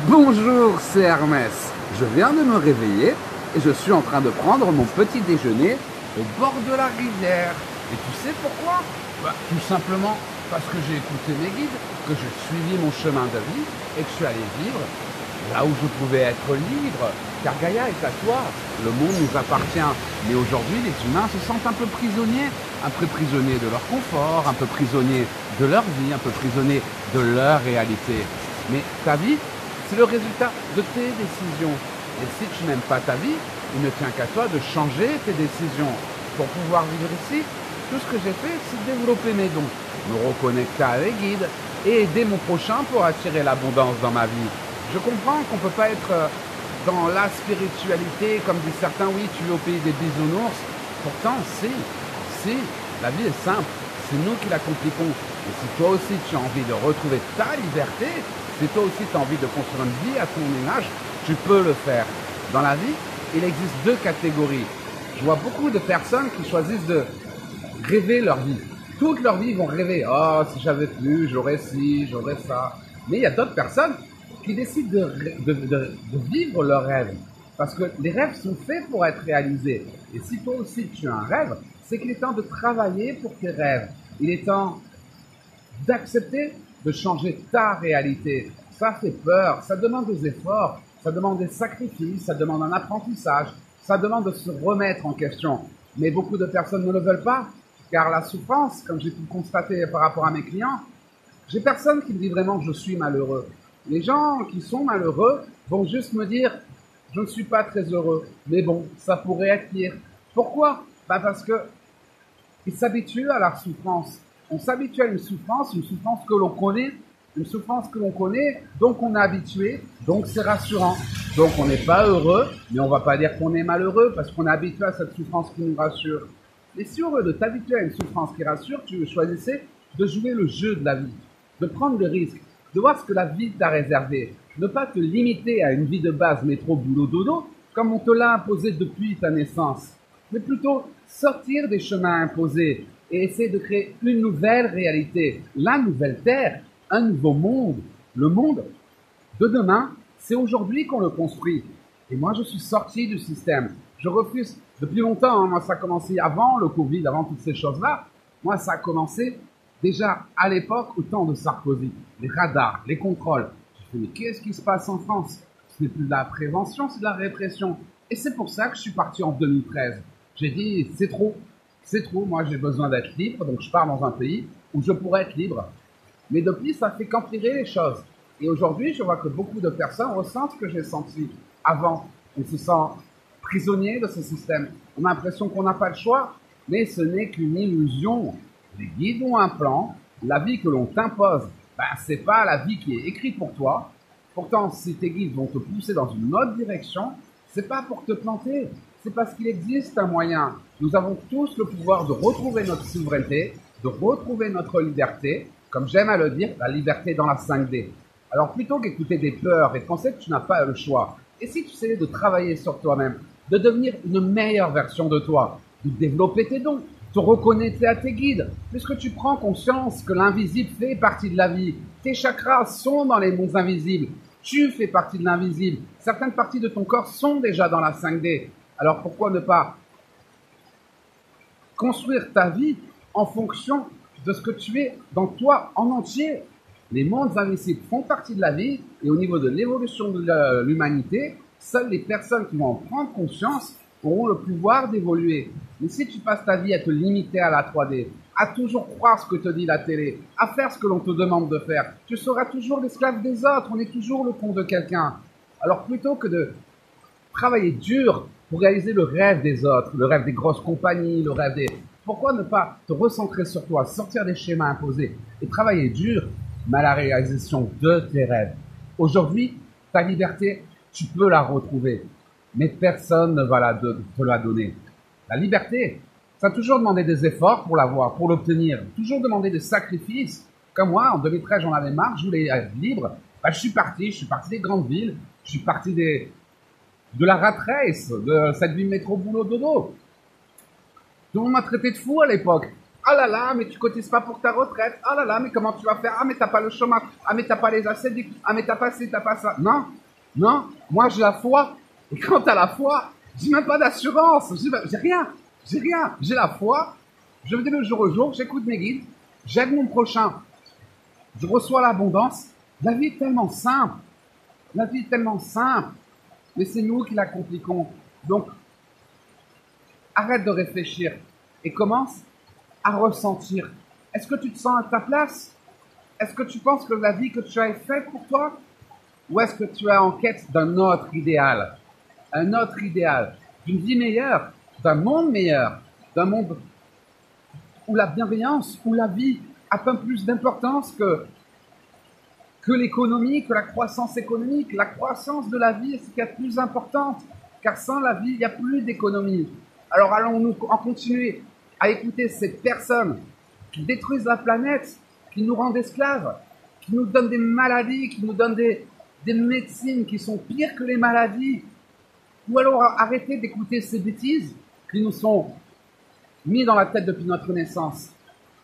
Bonjour, c'est Hermès. Je viens de me réveiller et je suis en train de prendre mon petit déjeuner au bord de la rivière. Et tu sais pourquoi? Tout simplement parce que j'ai écouté mes guides, que j'ai suivi mon chemin de vie et que je suis allé vivre là où je pouvais être libre. Car Gaïa est à toi, le monde nous appartient. Mais aujourd'hui, les humains se sentent un peu prisonniers de leur confort, un peu prisonniers de leur vie, un peu prisonniers de leur réalité. Mais ta vie, c'est le résultat de tes décisions. Et si tu n'aimes pas ta vie, il ne tient qu'à toi de changer tes décisions. Pour pouvoir vivre ici, tout ce que j'ai fait, c'est développer mes dons, me reconnecter avec les guides et aider mon prochain pour attirer l'abondance dans ma vie. Je comprends qu'on ne peut pas être dans la spiritualité, comme disent certains, oui, tu es au pays des bisounours. Pourtant, si, la vie est simple, c'est nous qui la compliquons. Et si toi aussi tu as envie de retrouver ta liberté, si toi aussi tu as envie de construire une vie à ton image, tu peux le faire. Dans la vie, il existe deux catégories. Je vois beaucoup de personnes qui choisissent de rêver leur vie. Toute leur vie, ils vont rêver. Oh, si j'avais pu, j'aurais ci, j'aurais ça. Mais il y a d'autres personnes qui décident de vivre leurs rêves. Parce que les rêves sont faits pour être réalisés. Et si toi aussi tu as un rêve, c'est qu'il est temps de travailler pour tes rêves. Il est temps d'accepter de changer ta réalité. Ça fait peur, ça demande des efforts, ça demande des sacrifices, ça demande un apprentissage, ça demande de se remettre en question. Mais beaucoup de personnes ne le veulent pas, car la souffrance, comme j'ai pu le constater par rapport à mes clients, j'ai personne qui me dit vraiment que je suis malheureux. Les gens qui sont malheureux vont juste me dire « je ne suis pas très heureux ». Mais bon, ça pourrait être pire. Pourquoi? Parce que ils s'habituent à la souffrance. On s'habitue à une souffrance que l'on connaît, une souffrance que l'on connaît, donc on est habitué, donc c'est rassurant. Donc on n'est pas heureux, mais on ne va pas dire qu'on est malheureux parce qu'on est habitué à cette souffrance qui nous rassure. Mais si au lieu de t'habituer à une souffrance qui rassure, tu choisissais de jouer le jeu de la vie, de prendre le risque, de voir ce que la vie t'a réservé, ne pas te limiter à une vie de base métro, boulot, dodo, comme on te l'a imposé depuis ta naissance, mais plutôt sortir des chemins imposés et essayer de créer une nouvelle réalité, la nouvelle terre, un nouveau monde. Le monde de demain, c'est aujourd'hui qu'on le construit. Et moi, je suis sorti du système. Je refuse depuis longtemps. Moi, ça a commencé avant le Covid, avant toutes ces choses-là. Moi, ça a commencé déjà à l'époque, au temps de Sarkozy. Les radars, les contrôles. Je me suis dit, mais qu'est-ce qui se passe en France? Ce n'est plus de la prévention, c'est de la répression. Et c'est pour ça que je suis parti en 2013. J'ai dit, c'est trop, moi j'ai besoin d'être libre, donc je pars dans un pays où je pourrais être libre. Mais depuis, ça fait qu'empirer les choses. Et aujourd'hui, je vois que beaucoup de personnes ressentent ce que j'ai senti avant. On se sent prisonnier de ce système. On a l'impression qu'on n'a pas le choix, mais ce n'est qu'une illusion. Les guides ont un plan, la vie que l'on t'impose, c'est pas la vie qui est écrite pour toi. Pourtant, si tes guides vont te pousser dans une autre direction, c'est pas pour te planter, c'est parce qu'il existe un moyen. Nous avons tous le pouvoir de retrouver notre souveraineté, de retrouver notre liberté, comme j'aime à le dire, la liberté dans la 5D. Alors plutôt qu'écouter des peurs et de penser que tu n'as pas le choix, et si tu essayais de travailler sur toi-même, de devenir une meilleure version de toi, de développer tes dons, te reconnecter à tes guides, puisque tu prends conscience que l'invisible fait partie de la vie, tes chakras sont dans les mondes invisibles, tu fais partie de l'invisible, certaines parties de ton corps sont déjà dans la 5D. Alors pourquoi ne pas construire ta vie en fonction de ce que tu es dans toi en entier? Les mondes invisibles font partie de la vie et au niveau de l'évolution de l'humanité, seules les personnes qui vont en prendre conscience auront le pouvoir d'évoluer. Mais si tu passes ta vie à te limiter à la 3D, à toujours croire ce que te dit la télé, à faire ce que l'on te demande de faire, tu seras toujours l'esclave des autres, on est toujours le con de quelqu'un. Alors plutôt que de travailler dur pour réaliser le rêve des autres, le rêve des grosses compagnies, le rêve des... Pourquoi ne pas te recentrer sur toi, sortir des schémas imposés et travailler dur, mais à la réalisation de tes rêves? Aujourd'hui, ta liberté, tu peux la retrouver, mais personne ne va te la donner. La liberté, ça a toujours demandé des efforts pour l'avoir, pour l'obtenir, toujours demandé des sacrifices. Comme moi, en 2013, j'en avais marre, je voulais être libre. Je suis parti des grandes villes, je suis parti de la rat race, de cette vie métro boulot dodo. Tout le monde m'a traité de fou à l'époque. Ah là là, mais tu cotises pas pour ta retraite. Ah là là, mais comment tu vas faire? Ah, mais t'as pas le chômage. Ah, mais t'as pas les ACD. Ah, mais t'as pas ci, t'as pas ça. Non, non, moi j'ai la foi. Et quand t'as la foi, j'ai même pas d'assurance. J'ai rien. J'ai rien. J'ai la foi. Je me dis le jour au jour, j'écoute mes guides, j'aide mon prochain. Je reçois l'abondance. La vie est tellement simple. La vie est tellement simple. Mais c'est nous qui la compliquons. Donc, arrête de réfléchir et commence à ressentir. Est-ce que tu te sens à ta place? Est-ce que tu penses que la vie que tu as est faite pour toi? Ou est-ce que tu es en quête d'un autre idéal? Un autre idéal, d'une vie meilleure, d'un monde meilleur, d'un monde où la bienveillance, où la vie a pas plus d'importance que l'économie, que la croissance économique. La croissance de la vie est ce qui est plus importante, car sans la vie, il n'y a plus d'économie. Alors allons-nous en continuer à écouter ces personnes qui détruisent la planète, qui nous rendent esclaves, qui nous donnent des maladies, qui nous donnent des médecines qui sont pires que les maladies, ou alors arrêter d'écouter ces bêtises qui nous sont mis dans la tête depuis notre naissance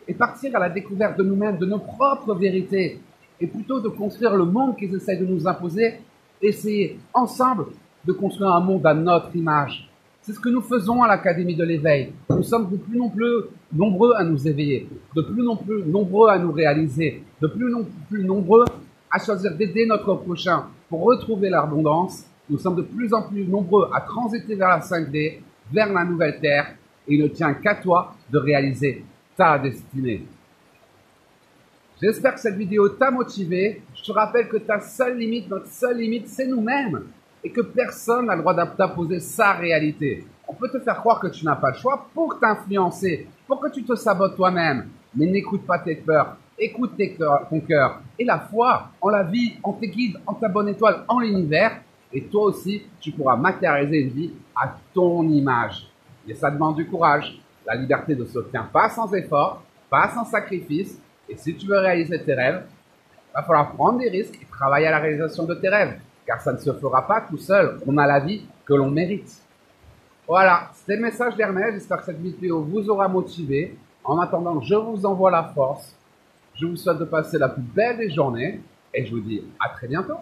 et partir à la découverte de nous-mêmes, de nos propres vérités, et plutôt de construire le monde qu'ils essayent de nous imposer, essayer ensemble de construire un monde à notre image. C'est ce que nous faisons à l'Académie de l'éveil. Nous sommes de plus en plus nombreux à nous éveiller, de plus en plus nombreux à nous réaliser, de plus en plus nombreux à choisir d'aider notre prochain pour retrouver l'abondance. Nous sommes de plus en plus nombreux à transiter vers la 5D, vers la nouvelle Terre, et il ne tient qu'à toi de réaliser ta destinée. J'espère que cette vidéo t'a motivé. Je te rappelle que ta seule limite, notre seule limite, c'est nous-mêmes. Et que personne n'a le droit d'imposer sa réalité. On peut te faire croire que tu n'as pas le choix pour t'influencer, pour que tu te sabotes toi-même. Mais n'écoute pas tes peurs, écoute ton cœur. Et la foi en la vie, en tes guides, en ta bonne étoile, en l'univers. Et toi aussi, tu pourras matérialiser une vie à ton image. Et ça demande du courage. La liberté ne s'obtient pas sans effort, pas sans sacrifice. Et si tu veux réaliser tes rêves, il va falloir prendre des risques et travailler à la réalisation de tes rêves. Car ça ne se fera pas tout seul. On a la vie que l'on mérite. Voilà, c'était le message d'Hermès. J'espère que cette vidéo vous aura motivé. En attendant, je vous envoie la force. Je vous souhaite de passer la plus belle des journées. Et je vous dis à très bientôt.